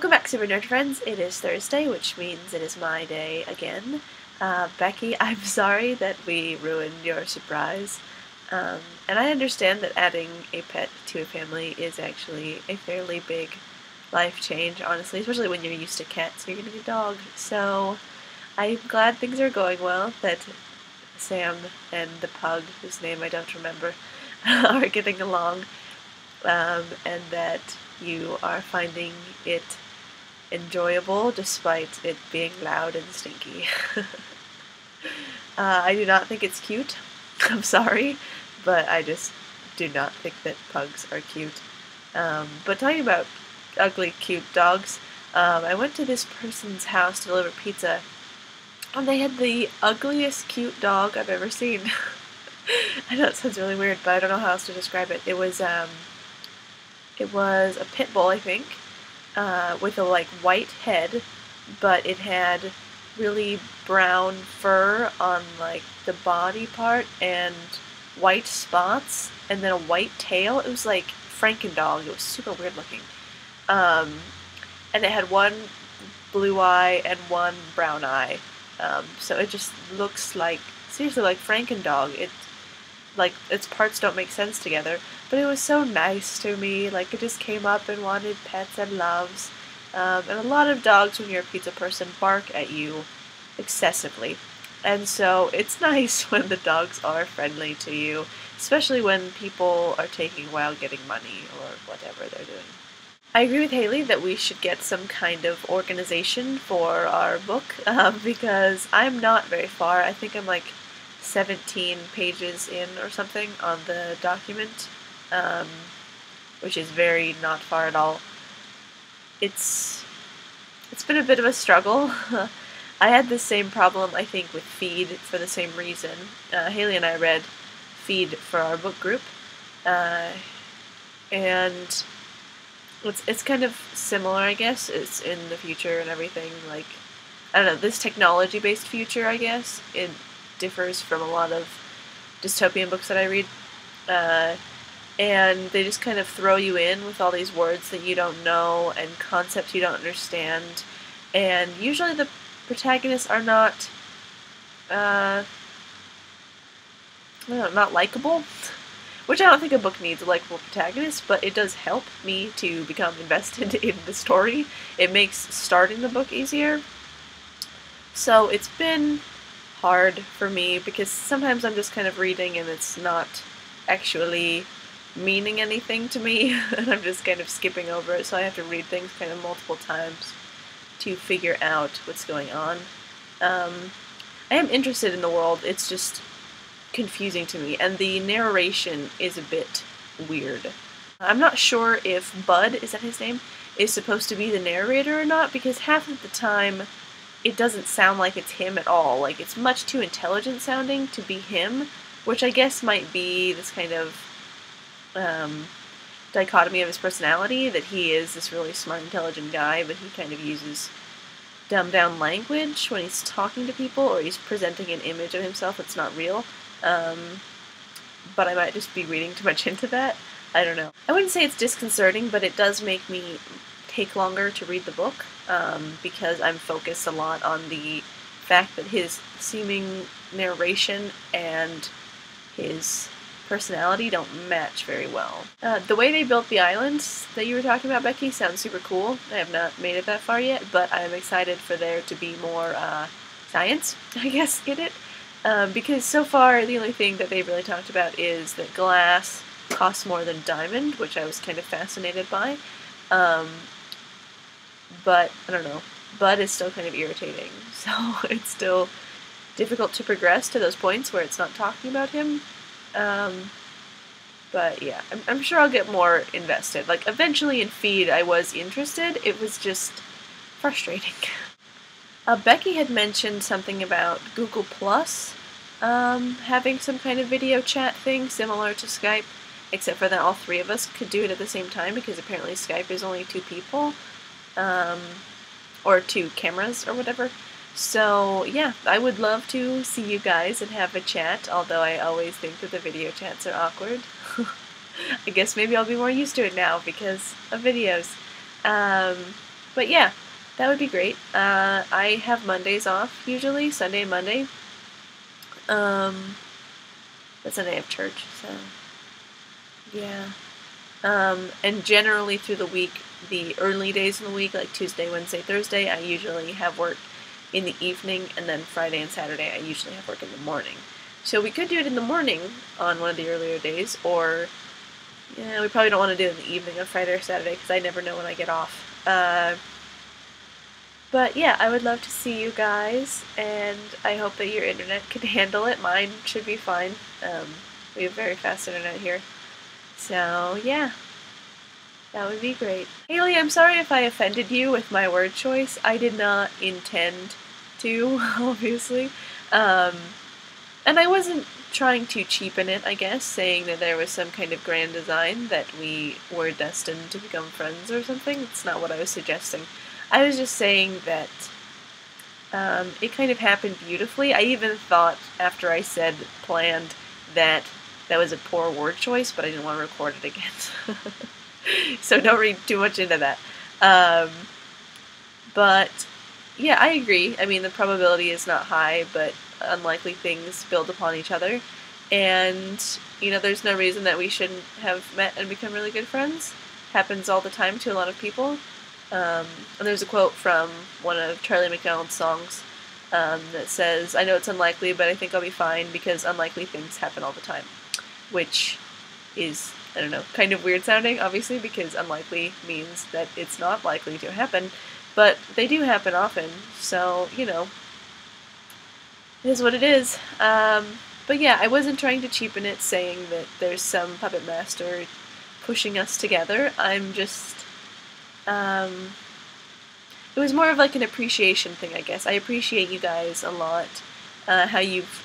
Welcome back, Super Nerd Friends. It is Thursday, which means it is my day again. Becky, I'm sorry that we ruined your surprise. And I understand that adding a pet to a family is actually a fairly big life change, honestly, especially when you're used to cats, you're getting a dog. So I'm glad things are going well, that Sam and the pug, whose name I don't remember, are getting along, and that you are finding it enjoyable despite it being loud and stinky. I do not think it's cute. I'm sorry, but I just do not think that pugs are cute. But talking about ugly, cute dogs, I went to this person's house to deliver pizza, and they had the ugliest cute dog I've ever seen. I know it sounds really weird, but I don't know how else to describe it. It was a pit bull, I think, with a white head, but it had really brown fur on the body part and white spots, and then a white tail. It was like Frankendog. It was super weird looking. And it had one blue eye and one brown eye. So it just looks seriously like Frankendog. Its parts don't make sense together, but it was so nice to me. It just came up and wanted pets and loves. And a lot of dogs, when you're a pizza person, bark at you excessively. And so it's nice when the dogs are friendly to you, especially when people are taking a while getting money or whatever they're doing. I agree with Haley that we should get some kind of organization for our book, because I'm not very far. I think I'm 17 pages in or something on the document, which is very not far at all. It's been a bit of a struggle. I had the same problem, I think, with Feed for the same reason. Haley and I read Feed for our book group, and it's kind of similar, I guess. It's in the future and everything. I don't know, this technology-based future, I guess. It differs from a lot of dystopian books that I read. And they just kind of throw you in with all these words that you don't know and concepts you don't understand. And usually the protagonists are not, not likable. Which I don't think a book needs a likable protagonist, but it does help me to become invested in the story. It makes starting the book easier. So it's been hard for me because sometimes I'm just kind of reading and it's not actually meaning anything to me, and I'm just kind of skipping over it, so I have to read things kind of multiple times to figure out what's going on. I am interested in the world, it's just confusing to me, and the narration is a bit weird. I'm not sure if Bud, is that his name, is supposed to be the narrator or not, because half of the time it doesn't sound like it's him at all. It's much too intelligent sounding to be him, which I guess might be this kind of dichotomy of his personality, that he is this really smart, intelligent guy, but he kind of uses dumbed-down language when he's talking to people, or he's presenting an image of himself that's not real. But I might just be reading too much into that. I don't know. I wouldn't say it's disconcerting, but it does make me take longer to read the book, because I'm focused a lot on the fact that his seeming narration and his personality don't match very well. The way they built the islands that you were talking about, Becky, sounds super cool. I have not made it that far yet, but I'm excited for there to be more science, I guess, in it. Because so far the only thing that they've really talked about is that glass costs more than diamond, which I was kind of fascinated by. But, I don't know, Bud is still kind of irritating, so it's still difficult to progress to those points where it's not talking about him. But yeah, I'm sure I'll get more invested. Eventually in Feed I was interested, it was just frustrating. Becky had mentioned something about Google Plus having some kind of video chat thing similar to Skype, except for that all three of us could do it at the same time, because apparently Skype is only 2 people, or 2 cameras or whatever. So yeah, I would love to see you guys and have a chat, although I always think that the video chats are awkward. I guess maybe I'll be more used to it now because of videos. But yeah, that would be great. I have Mondays off usually, Sunday and Monday. But Sunday I have church, so yeah. And generally through the week, the early days in the week, like Tuesday, Wednesday, Thursday, I usually have work in the evening, and then Friday and Saturday I usually have work in the morning. So we could do it in the morning on one of the earlier days, or yeah, we probably don't want to do it in the evening on Friday or Saturday because I never know when I get off. But yeah, I would love to see you guys, and I hope that your internet can handle it. Mine should be fine. We have very fast internet here. So yeah, that would be great. Haley, I'm sorry if I offended you with my word choice. I did not intend to, obviously. And I wasn't trying to cheapen it, I guess, saying that there was some kind of grand design that we were destined to become friends or something. It's not what I was suggesting. I was just saying that it kind of happened beautifully. I even thought, after I said planned, that that was a poor word choice, but I didn't want to record it again. So don't read too much into that. But yeah, I agree. I mean, the probability is not high, but unlikely things build upon each other. And, you know, there's no reason that we shouldn't have met and become really good friends. Happens all the time to a lot of people. And there's a quote from one of Charlie McDonald's songs that says, "I know it's unlikely, but I think I'll be fine because unlikely things happen all the time." Which is, I don't know, kind of weird sounding, obviously, because unlikely means that it's not likely to happen. But they do happen often, so, you know, it is what it is. But yeah, I wasn't trying to cheapen it, saying that there's some puppet master pushing us together. I'm just, it was more of like an appreciation thing, I guess. I appreciate you guys a lot, how you've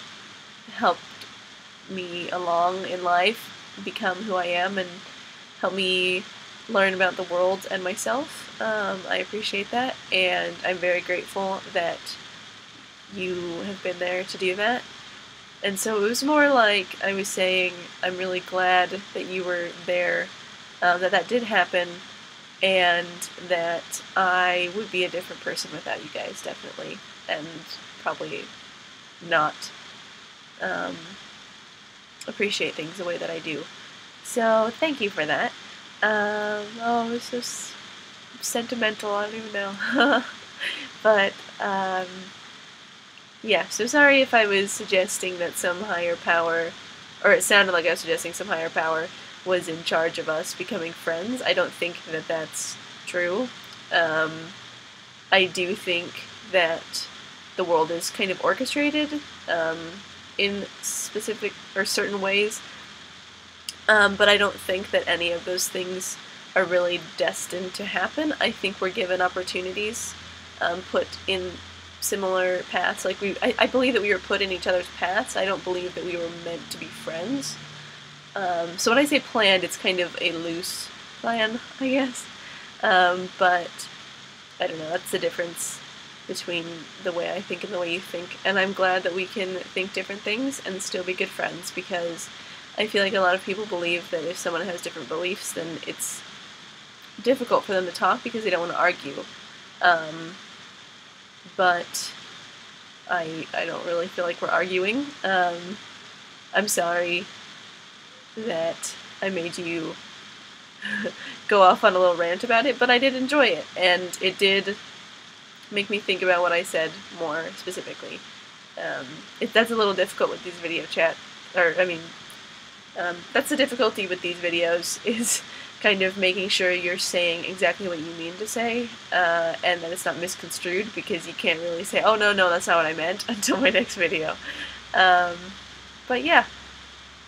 helped me along in life, become who I am, and help me learn about the world and myself. I appreciate that, and I'm very grateful that you have been there to do that. And so it was more like I was saying, I'm really glad that you were there, that did happen, and that I would be a different person without you guys, definitely, and probably not appreciate things the way that I do. So thank you for that. Oh, it's so sentimental, I don't even know. But, yeah, so sorry if I was suggesting that some higher power, or it sounded like I was suggesting some higher power was in charge of us becoming friends. I don't think that that's true. I do think that the world is kind of orchestrated in specific or certain ways, but I don't think that any of those things are really destined to happen. I think we're given opportunities, put in similar paths. Like I believe that we were put in each other's paths. I don't believe that we were meant to be friends. So when I say planned, it's kind of a loose plan, I guess. But I don't know, that's the difference between the way I think and the way you think. And I'm glad that we can think different things and still be good friends, because I feel like a lot of people believe that if someone has different beliefs, then it's difficult for them to talk because they don't want to argue. But I don't really feel like we're arguing. I'm sorry that I made you go off on a little rant about it, but I did enjoy it, and it did make me think about what I said more specifically. That's a little difficult with these video chat, or, I mean, that's the difficulty with these videos, is kind of making sure you're saying exactly what you mean to say, and that it's not misconstrued, because you can't really say, oh no, that's not what I meant, until my next video. But yeah,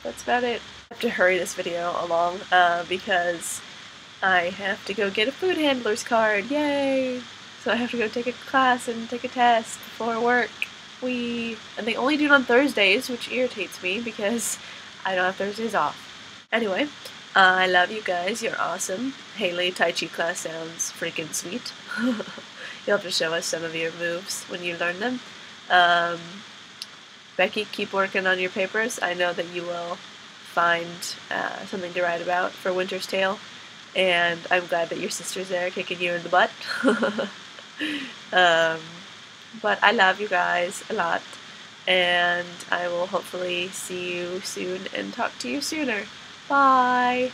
that's about it. I have to hurry this video along, because I have to go get a food handler's card, yay! So I have to go take a class and take a test before work. And they only do it on Thursdays, which irritates me because I don't have Thursdays off. Anyway, I love you guys, you're awesome. Haley, Tai Chi class sounds freaking sweet. You'll have to show us some of your moves when you learn them. Becky, keep working on your papers. I know that you will find something to write about for Winter's Tale. and I'm glad that your sister's there kicking you in the butt. um, but I love you guys a lot, and I will hopefully see you soon and talk to you sooner. Bye!